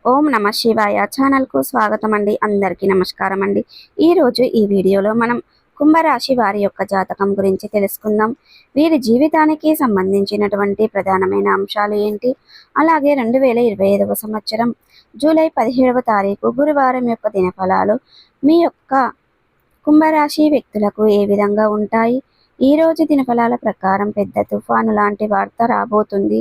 ఓం నమ శివాయ ఛానల్కు స్వాగతం అండి. అందరికీ నమస్కారం అండి. ఈరోజు ఈ వీడియోలో మనం కుంభరాశి వారి యొక్క జాతకం గురించి తెలుసుకుందాం. వీరి జీవితానికి సంబంధించినటువంటి ప్రధానమైన అంశాలు ఏంటి, అలాగే 2025వ సంవత్సరం జూలై 17వ తారీఖు గురువారం యొక్క దినఫలాలు మీ యొక్క కుంభరాశి వ్యక్తులకు ఏ విధంగా ఉంటాయి. ఈ రోజు దినఫలాల ప్రకారం పెద్ద తుఫాను లాంటి వార్త రాబోతుంది.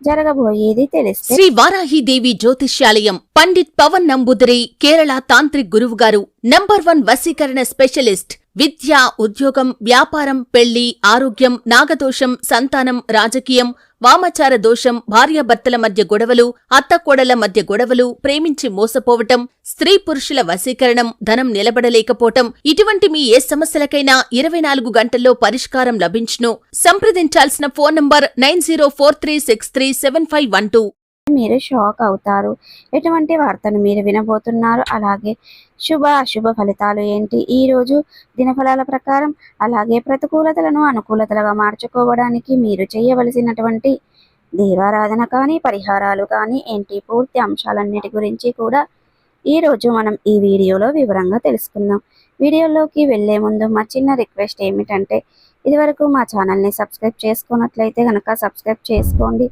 జరగబోయేది తెలిస్తే శ్రీ వారాహిదేవి జ్యోతిష్యాలయం పండిత్ పవన్ నంబూదిరి కేరళ తాంత్రిక్ గురువు గారు నంబర్ 1 వశీకరణ స్పెషలిస్ట్. విద్య, ఉద్యోగం, వ్యాపారం, పెళ్లి, ఆరోగ్యం, నాగదోషం, సంతానం, రాజకీయం, వామాచార దోషం, భార్యాభర్తల మధ్య గొడవలు, అత్తకోడల మధ్య గొడవలు, ప్రేమించి మోసపోవటం, స్త్రీ పురుషుల వశీకరణం, ధనం నిలబడలేకపోవటం, ఇటువంటి మీ ఏ సమస్యలకైనా 24 గంటల్లో పరిష్కారం లభించును. సంప్రదించాల్సిన ఫోన్ నంబర్ 9043637512. మీరు షాక్ అవుతారు. ఎటువంటి వార్తను మీరు వినబోతున్నారు, అలాగే శుభ అశుభ ఫలితాలు ఏంటి ఈ రోజు దినఫలాల ప్రకారం, అలాగే ప్రతికూలతలను అనుకూలతలుగా మార్చుకోవడానికి మీరు చేయవలసినటువంటి దేవారాధన కానీ పరిహారాలు కానీ ఏంటి, పూర్తి అంశాలన్నిటి గురించి కూడా ఈరోజు మనం ఈ వీడియోలో వివరంగా తెలుసుకుందాం. వీడియోలోకి వెళ్లే ముందు మా చిన్న రిక్వెస్ట్ ఏమిటంటే, ఇదివరకు మా ఛానల్ని సబ్స్క్రైబ్ చేసుకున్నట్లయితే కనుక సబ్స్క్రైబ్ చేసుకోండి.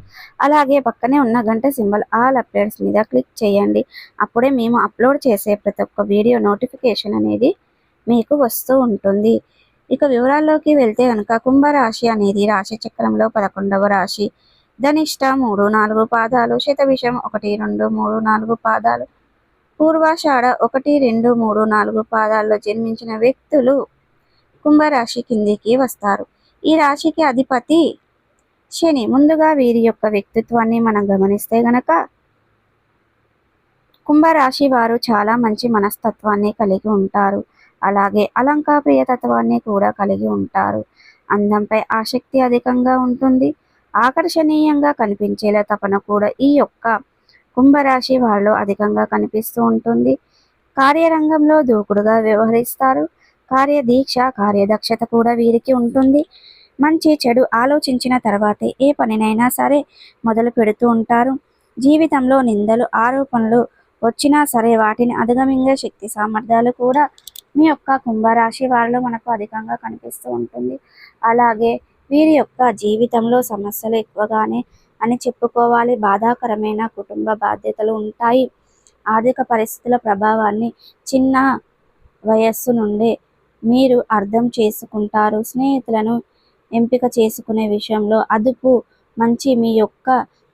అలాగే పక్కనే ఉన్న గంట సింబల్ ఆల్ అప్డేట్స్ మీద క్లిక్ చేయండి. అప్పుడే మేము అప్లోడ్ చేసే ప్రతి ఒక్క వీడియో నోటిఫికేషన్ అనేది మీకు వస్తూ ఉంటుంది. ఇక వివరాల్లోకి వెళ్తే కనుక కుంభరాశి అనేది రాశి చక్రంలో 11వ రాశి. ధనిష్ట 3, 4 పాదాలు, శతభిషం 1, 2, 3, 4 పాదాలు, పూర్వాషాఢ 1, 2, 3, 4 పాదాల్లో జన్మించిన వ్యక్తులు కుంభరాశి కిందికి వస్తారు. ఈ రాశికి అధిపతి శని. ముందుగా వీరి యొక్క వ్యక్తిత్వాన్ని మనం గమనిస్తే గనక కుంభరాశి వారు చాలా మంచి మనస్తత్వాన్ని కలిగి ఉంటారు. అలాగే అలంకాప్రియ తత్వాన్ని కూడా కలిగి ఉంటారు. అందంపై ఆసక్తి అధికంగా ఉంటుంది. ఆకర్షణీయంగా కనిపించేలా తపన కూడా ఈ యొక్క కుంభరాశి వారిలో అధికంగా కనిపిస్తూ ఉంటుంది. కార్యరంగంలో దూకుడుగా వ్యవహరిస్తారు. కార్యదీక్ష, కార్యదక్షత కూడా వీరికి ఉంటుంది. మంచి చెడు ఆలోచించిన తర్వాతే ఏ పనినైనా సరే మొదలు పెడుతూ ఉంటారు. జీవితంలో నిందలు, ఆరోపణలు వచ్చినా సరే వాటిని అధిగమించే శక్తి సామర్థ్యాలు కూడా మీ యొక్క కుంభరాశి వారిలో మనకు అధికంగా కనిపిస్తూ ఉంటుంది. అలాగే వీరి యొక్క జీవితంలో సమస్యలు ఎక్కువగానే అని చెప్పుకోవాలి. బాధాకరమైన కుటుంబ బాధ్యతలు ఉంటాయి. ఆర్థిక పరిస్థితుల ప్రభావాన్ని చిన్న వయస్సు నుండే మీరు అర్థం చేసుకుంటారు. స్నేహితులను ఎంపిక చేసుకునే విషయంలో అదుపు మంచి మీ యొక్క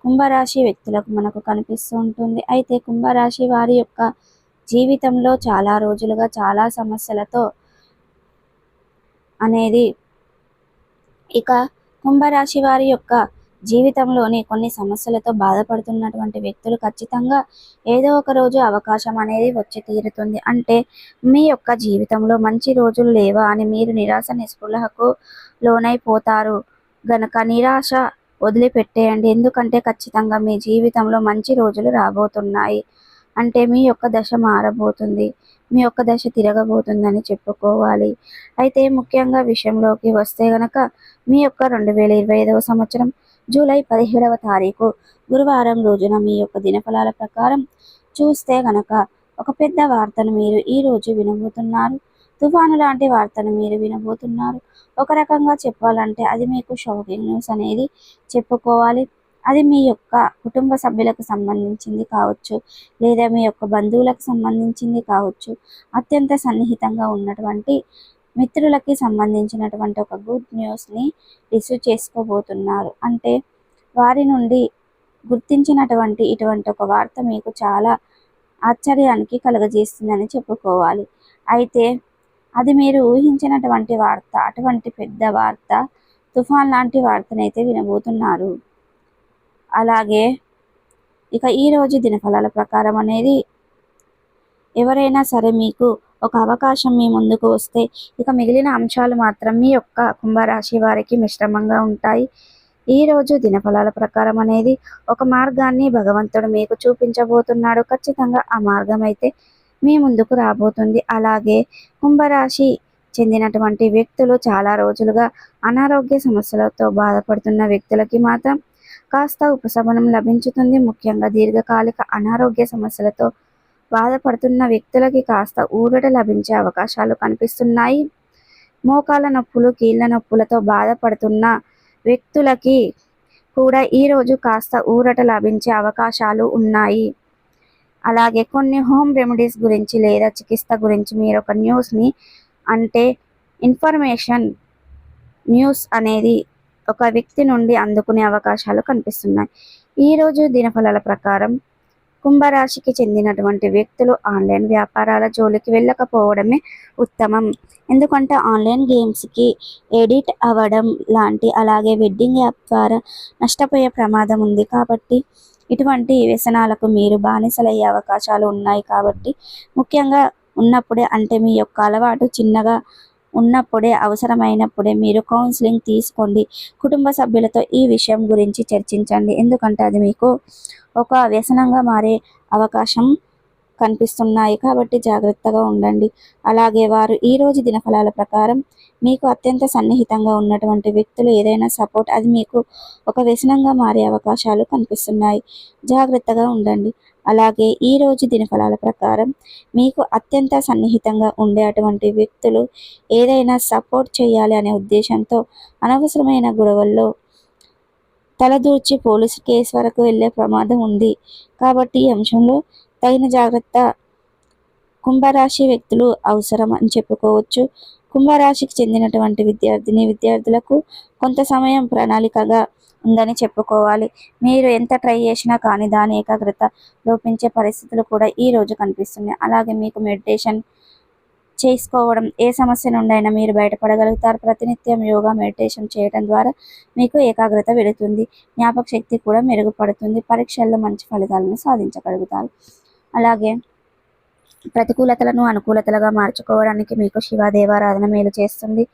కుంభరాశి వ్యక్తులకు మనకు కనిపిస్తూ ఉంటుంది. అయితే కుంభరాశి వారి యొక్క జీవితంలో చాలా రోజులుగా చాలా సమస్యలతో అనేది ఇక కుంభరాశి వారి యొక్క జీవితంలోని కొన్ని సమస్యలతో బాధపడుతున్నటువంటి వ్యక్తులు ఖచ్చితంగా ఏదో ఒక రోజు అవకాశం అనేది వచ్చి తీరుతుంది. అంటే మీ యొక్క జీవితంలో మంచి రోజులు లేవా అని మీరు నిరాశ నిస్పృహకు లోనైపోతారు గనక నిరాశ వదిలిపెట్టేయండి. ఎందుకంటే ఖచ్చితంగా మీ జీవితంలో మంచి రోజులు రాబోతున్నాయి. అంటే మీ యొక్క దశ మారబోతుంది, మీ యొక్క దశ తిరగబోతుందని చెప్పుకోవాలి. అయితే ముఖ్యంగా విషయంలోకి వస్తే గనక మీ యొక్క 2025వ సంవత్సరం జూలై 17వ తారీఖు గురువారం రోజున మీ యొక్క దినఫలాల ప్రకారం చూస్తే గనక ఒక పెద్ద వార్తను మీరు ఈరోజు వినబోతున్నారు. తుఫాను లాంటి వార్తను మీరు వినబోతున్నారు. ఒక రకంగా చెప్పాలంటే అది మీకు షాకింగ్ న్యూస్ అనేది చెప్పుకోవాలి. అది మీ యొక్క కుటుంబ సభ్యులకు సంబంధించింది కావచ్చు, లేదా మీ యొక్క బంధువులకు సంబంధించింది కావచ్చు, అత్యంత సన్నిహితంగా ఉన్నటువంటి మిత్రులకి సంబంధించినటువంటి ఒక గుడ్ న్యూస్ని రిసీవ్ చేసుకోబోతున్నారు. అంటే వారి నుండి గుర్తించినటువంటి ఇటువంటి ఒక వార్త మీకు చాలా ఆశ్చర్యానికి కలుగజేస్తుందని చెప్పుకోవాలి. అయితే అది మీరు ఊహించినటువంటి వార్త, అటువంటి పెద్ద వార్త, తుఫాన్ లాంటి వార్తనైతే వినబోతున్నారు. అలాగే ఇక ఈరోజు దినఫలాల ప్రకారం అనేది ఎవరైనా సరే మీకు ఒక అవకాశం మీ ముందుకు వస్తే ఇక మిగిలిన అంశాలు మాత్రం మీ యొక్క కుంభరాశి వారికి మిశ్రమంగా ఉంటాయి. ఈరోజు దినఫలాల ప్రకారం అనేది ఒక మార్గాన్ని భగవంతుడు మీకు చూపించబోతున్నాడు. ఖచ్చితంగా ఆ మార్గం అయితే మీ ముందుకు రాబోతుంది. అలాగే కుంభరాశి చెందినటువంటి వ్యక్తులు చాలా రోజులుగా అనారోగ్య సమస్యలతో బాధపడుతున్న వ్యక్తులకి మాత్రం కాస్త ఉపశమనం లభించుతుంది. ముఖ్యంగా దీర్ఘకాలిక అనారోగ్య సమస్యలతో బాధపడుతున్న వ్యక్తులకి కాస్త ఊరట లభించే అవకాశాలు కనిపిస్తున్నాయి. మోకాళ్ళ నొప్పులు, కీళ్ళ నొప్పులతో బాధపడుతున్న వ్యక్తులకి కూడా ఈరోజు కాస్త ఊరట లభించే అవకాశాలు ఉన్నాయి. అలాగే కొన్ని హోమ్ రెమెడీస్ గురించి లేదా చికిత్స గురించి మీరు ఒక న్యూస్ని అంటే ఇన్ఫర్మేషన్ న్యూస్ అనేది ఒక వ్యక్తి నుండి అందుకునే అవకాశాలు కనిపిస్తున్నాయి. ఈరోజు దినఫలాల ప్రకారం కుంభరాశికి చెందినటువంటి వ్యక్తులు ఆన్లైన్ వ్యాపారాల జోలికి వెళ్ళకపోవడమే ఉత్తమం. ఎందుకంటే ఆన్లైన్ గేమ్స్కి ఎడిట్ అవ్వడం లాంటి, అలాగే వెడ్డింగ్ యాప్ ద్వారా నష్టపోయే ప్రమాదం ఉంది. కాబట్టి ఇటువంటి వ్యసనాలకు మీరు బానిసలయ్యే అవకాశాలు ఉన్నాయి. కాబట్టి ముఖ్యంగా ఉన్నప్పుడే, అంటే మీ యొక్క అలవాటు చిన్నగా ఉన్నప్పుడే, అవసరమైనప్పుడే మీరు కౌన్సిలింగ్ తీసుకోండి. కుటుంబ సభ్యులతో ఈ విషయం గురించి చర్చించండి. ఎందుకంటే అది మీకు ఒక వ్యసనంగా మారే అవకాశం కనిపిస్తున్నాయి. కాబట్టి జాగ్రత్తగా ఉండండి. అలాగే వారు ఈరోజు దినఫలాల ప్రకారం మీకు అత్యంత సన్నిహితంగా ఉన్నటువంటి వ్యక్తులు ఏదైనా సపోర్ట్, అది మీకు ఒక వ్యసనంగా మారే అవకాశాలు కనిపిస్తున్నాయి. జాగ్రత్తగా ఉండండి. అలాగే ఈరోజు దినఫలాల ప్రకారం మీకు అత్యంత సన్నిహితంగా ఉండే అటువంటి వ్యక్తులు ఏదైనా సపోర్ట్ చేయాలి అనే ఉద్దేశంతో అనవసరమైన గొడవల్లో తలదూర్చి పోలీసు కేసు వరకు వెళ్ళే ప్రమాదం ఉంది. కాబట్టి ఈ అంశంలో తగిన జాగ్రత్త కుంభరాశి వ్యక్తులు అవసరం అని చెప్పుకోవచ్చు. కుంభరాశికి చెందినటువంటి విద్యార్థులకు కొంత సమయం ప్రణాళికగా ఉందని చెప్పుకోవాలి. మీరు ఎంత ట్రై చేసినా కానీ దాని ఏకాగ్రత లోపించే పరిస్థితులు కూడా ఈరోజు కనిపిస్తున్నాయి. అలాగే మీకు మెడిటేషన్ చేసుకోవడం, ఏ సమస్య నుండైనా మీరు బయటపడగలుగుతారు. ప్రతినిత్యం యోగా, మెడిటేషన్ చేయడం ద్వారా మీకు ఏకాగ్రత వెళుతుంది. జ్ఞాపక శక్తి కూడా మెరుగుపడుతుంది. పరీక్షల్లో మంచి ఫలితాలను సాధించగలుగుతారు. అలాగే ప్రతికూలతలను అనుకూలతలుగా మార్చుకోవడానికి మీకు శివదేవారాధన మేలు చేస్తుంది.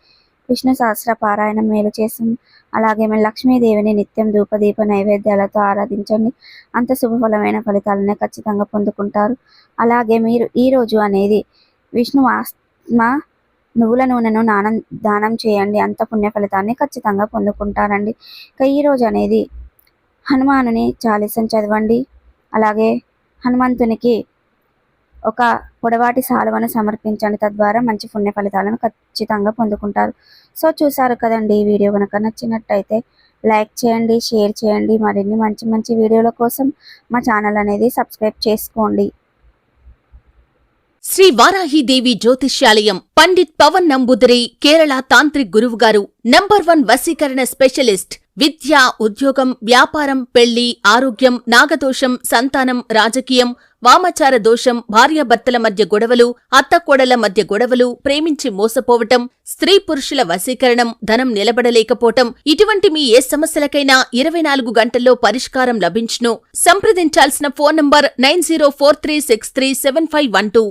విష్ణు సహస్ర పారాయణం మేలు చేస్తుంది. అలాగే మీరు లక్ష్మీదేవిని నిత్యం ధూపదీప నైవేద్యాలతో ఆరాధించండి. అంత శుభఫలమైన ఫలితాలనే ఖచ్చితంగా పొందుకుంటారు. అలాగే మీరు ఈరోజు అనేది విష్ణు ఆత్మ నువ్వుల నూనెను దానం చేయండి. అంత పుణ్య ఫలితాన్ని ఖచ్చితంగా పొందుకుంటారండి. ఇక ఈరోజు అనేది హనుమానుని చాలీసం చదవండి. అలాగే హనుమంతునికి ఒక పొడవాటి సాలువను సమర్పించండి. తద్వారా మంచి పుణ్య ఫలితాలను ఖచ్చితంగా పొందుకుంటారు. సో చూసారు కదండి. ఈ వీడియో కనుక నచ్చినట్టయితే లైక్ చేయండి, షేర్ చేయండి. మరిన్ని మంచి మంచి వీడియోల కోసం మా ఛానల్ అనేది సబ్స్క్రైబ్ చేసుకోండి. శ్రీ వారాహిదేవి జ్యోతిష్యాలయం పండిట్ పవన్ నంబూదిరి కేరళ తాంత్రిక్ గురువు గారు నంబర్ 1 వశీకరణ స్పెషలిస్ట్. విద్య, ఉద్యోగం, వ్యాపారం, పెళ్లి, ఆరోగ్యం, నాగదోషం, సంతానం, రాజకీయం, వామాచార దోషం, భార్యాభర్తల మధ్య గొడవలు, అత్తకోడల మధ్య గొడవలు, ప్రేమించి మోసపోవటం, స్త్రీ పురుషుల వశీకరణం, ధనం నిలబడలేకపోవటం, ఇటువంటి మీ ఏ సమస్యలకైనా 24 గంటల్లో పరిష్కారం లభించును. సంప్రదించాల్సిన ఫోన్ నంబర్ 9043637512.